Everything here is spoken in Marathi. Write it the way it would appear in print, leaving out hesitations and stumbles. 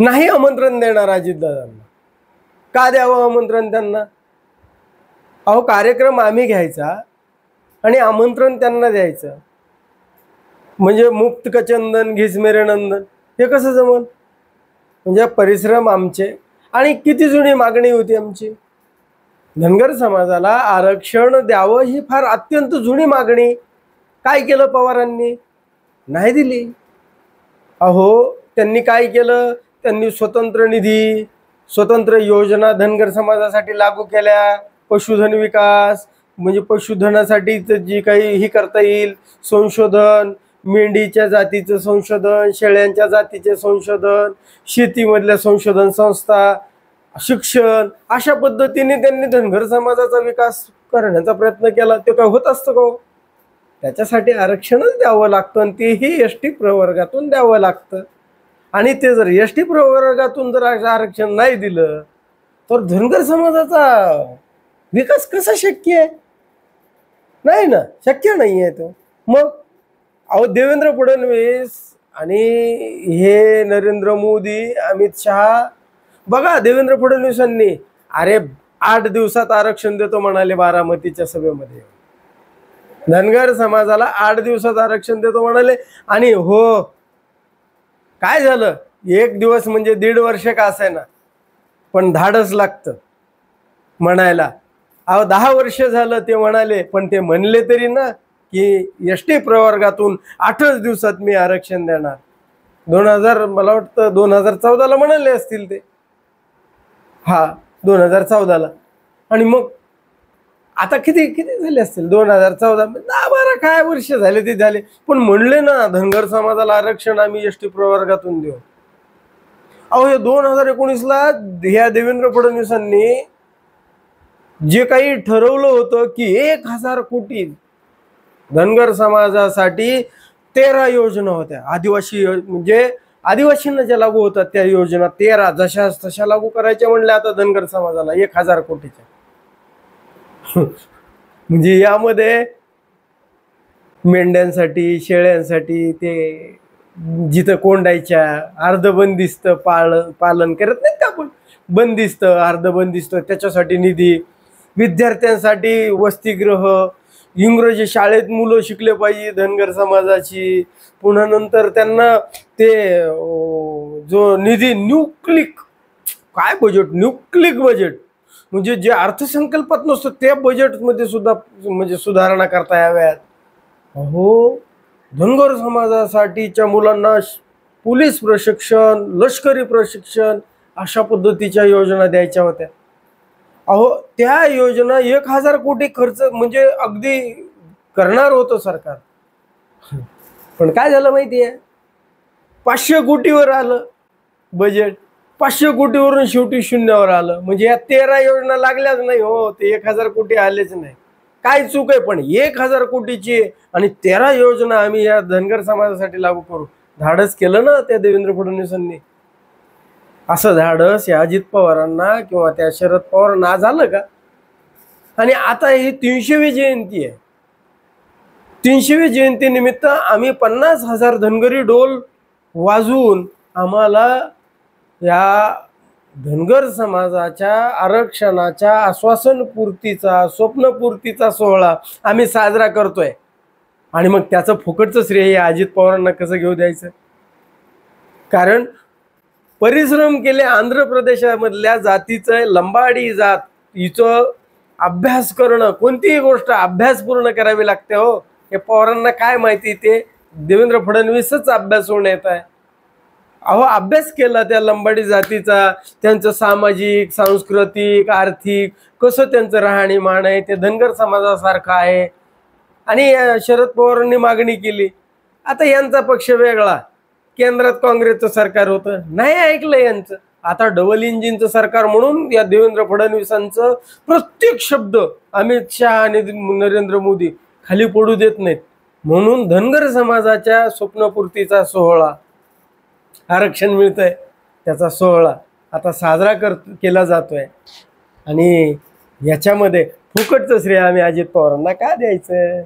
नाही आमंत्रण देणार अजितदादांना. का द्यावं आमंत्रण त्यांना? अहो, कार्यक्रम आम्ही घ्यायचा आणि आमंत्रण त्यांना द्यायचं, म्हणजे मुक्त कचंदन घिसमेरे नंदन, हे कसं जमल? म्हणजे परिश्रम आमचे, आणि किती जुनी मागणी होती आमची. धनगर समाजाला आरक्षण द्यावं ही फार अत्यंत जुनी मागणी. काय केलं पवारांनी? नाही दिली. अहो, त्यांनी काय केलं? त्यांनी स्वतंत्र निधी, स्वतंत्र योजना धनगर समाजासाठी लागू केल्या. पशुधन विकास, म्हणजे पशुधनासाठी जी काही ही करता येईल, संशोधन, मेंढीच्या जातीचं संशोधन, शेळ्यांच्या जातीचे संशोधन, शेतीमधल्या संशोधन संस्था, शिक्षण, अशा पद्धतीने त्यांनी धनगर समाजाचा विकास करण्याचा प्रयत्न केला. ते काय होत असतं का? त्याच्यासाठी आरक्षणच द्यावं लागतं, आणि तेही एसटी प्रवर्गातून द्यावं लागतं. आणि ते जर एसटी प्रवर्गातून जर आरक्षण नाही दिलं तर धनगर समाजाचा विकास कसा शक्य आहे? नाही ना, शक्य नाही आहे तो. मग अहो, देवेंद्र फडणवीस आणि हे नरेंद्र मोदी, अमित शहा, बघा, देवेंद्र फडणवीसांनी अरे 8 दिवसात आरक्षण देतो म्हणाले बारामतीच्या सभेमध्ये. धनगर समाजाला 8 दिवसात आरक्षण देतो म्हणाले, आणि हो, काय झालं? 1 दिवस म्हणजे 1.5 वर्ष का असेना, पण धाडस लागतं म्हणायला. अहो, 10 वर्ष झालं ते म्हणाले, पण ते म्हणले तरी ना की एसटी प्रवर्गातून 8च दिवसात मी आरक्षण देणार. मला वाटतं 2014ला म्हणाले असतील ते. हा, 2014ला. आणि मग आता किती झाले असतील? 2014, 10-12 काय वर्ष झाले ते झाले, पण म्हणले ना धनगर समाजाला आरक्षण आम्ही एसटी प्रवर्गातून देऊ. अहो, हे 2019ला ह्या देवेंद्र फडणवीसांनी जे काही ठरवलं होतं की 1000 कोटी धनगर समाजासाठी 13 योजना होत्या. आदिवासी, म्हणजे आदिवासींना ज्या लागू होतात त्या योजना 13 जशा तशा लागू करायच्या म्हणल्या आता धनगर समाजाला 1000 कोटीच्या. म्हणजे यामध्ये मेंढ्यांसाठी, शेळ्यांसाठी, ते जिथं कोंडायच्या अर्धबंदिस्त पालन करत नाहीत का आपण, बंदिस्त, अर्धबंदिस्त, त्याच्यासाठी निधी, विद्यार्थ्यांसाठी वसतिगृह, इंग्रजी शाळेत मुलं शिकले पाहिजे धनगर समाजाची. पुन्हा नंतर त्यांना ते जो निधी, न्यूक्लिक काय बजेट, न्यूक्लिक बजेट, म्हणजे जे अर्थसंकल्पात नसतं त्या बजेटमध्ये सुद्धा म्हणजे सुधारणा करता याव्यात. अहो, धनगर समाजासाठीच्या मुलांना पोलीस प्रशिक्षण, लष्करी प्रशिक्षण, अशा पद्धतीच्या योजना द्यायच्या होत्या. अहो, त्या योजना 1000 कोटी खर्च म्हणजे अगदी करणार होतं सरकार. पण काय झालं माहिती आहे? 500 कोटीवर आलं बजेट. 500 कोटीवरून शेवटी शून्यावर आलं. म्हणजे या 13 योजना लागल्याच नाही हो, ते 1000 कोटी आलेच नाही. काय चूक आहे? पण 1000 कोटीची आणि 13 योजना आम्ही या धनगर समाजासाठी लागू करू. धाडस केलं ना त्या देवेंद्र फडणवीसांनी. असं धाडस या अजित पवारांना किंवा त्या शरद पवारांना झालं का? आणि आता ही 300वी जयंती आहे. 300वी जयंतीनिमित्त आम्ही 50,000 धनगरी डोल वाजवून आम्हाला या धनगर समाजाच्या आरक्षणाच्या आश्वासनपूर्तीचा, स्वप्नपूर्तीचा सोहळा आम्ही साजरा करतोय. आणि मग त्याचं फुकटचं श्रेय अजित पवारांना कसं घेऊ द्यायचं? कारण परिश्रम केले आंध्र प्रदेशामधल्या जातीचं, लंबाडी जात, हिचं अभ्यास करणं, कोणतीही गोष्ट अभ्यासपूर्ण करावी लागते हो. हे पवारांना काय माहिती? ते देवेंद्र फडणवीसच अभ्यासून येत आहे. अहो, अभ्यास केला त्या लंबाडी जातीचा, त्यांचं सामाजिक, सांस्कृतिक, आर्थिक कसं त्यांचं राहणीमान आहे ते धनगर समाजासारखं आहे. आणि शरद पवारांनी मागणी केली. आता यांचा पक्ष वेगळा, केंद्रात काँग्रेसचं सरकार होतं, नाही ऐकलं यांचं. आता डबल इंजिनचं सरकार म्हणून या देवेंद्र फडणवीसांचं प्रत्येक शब्द अमित शहा आणि नरेंद्र मोदी खाली पडू देत नाहीत. म्हणून धनगर समाजाच्या स्वप्नपूर्तीचा सोहळा, आरक्षण मिळतंय त्याचा सोहळा आता साजरा केला जातोय. आणि याच्यामध्ये फुकटचं श्रेय आम्ही अजित पवारांना का द्यायचं?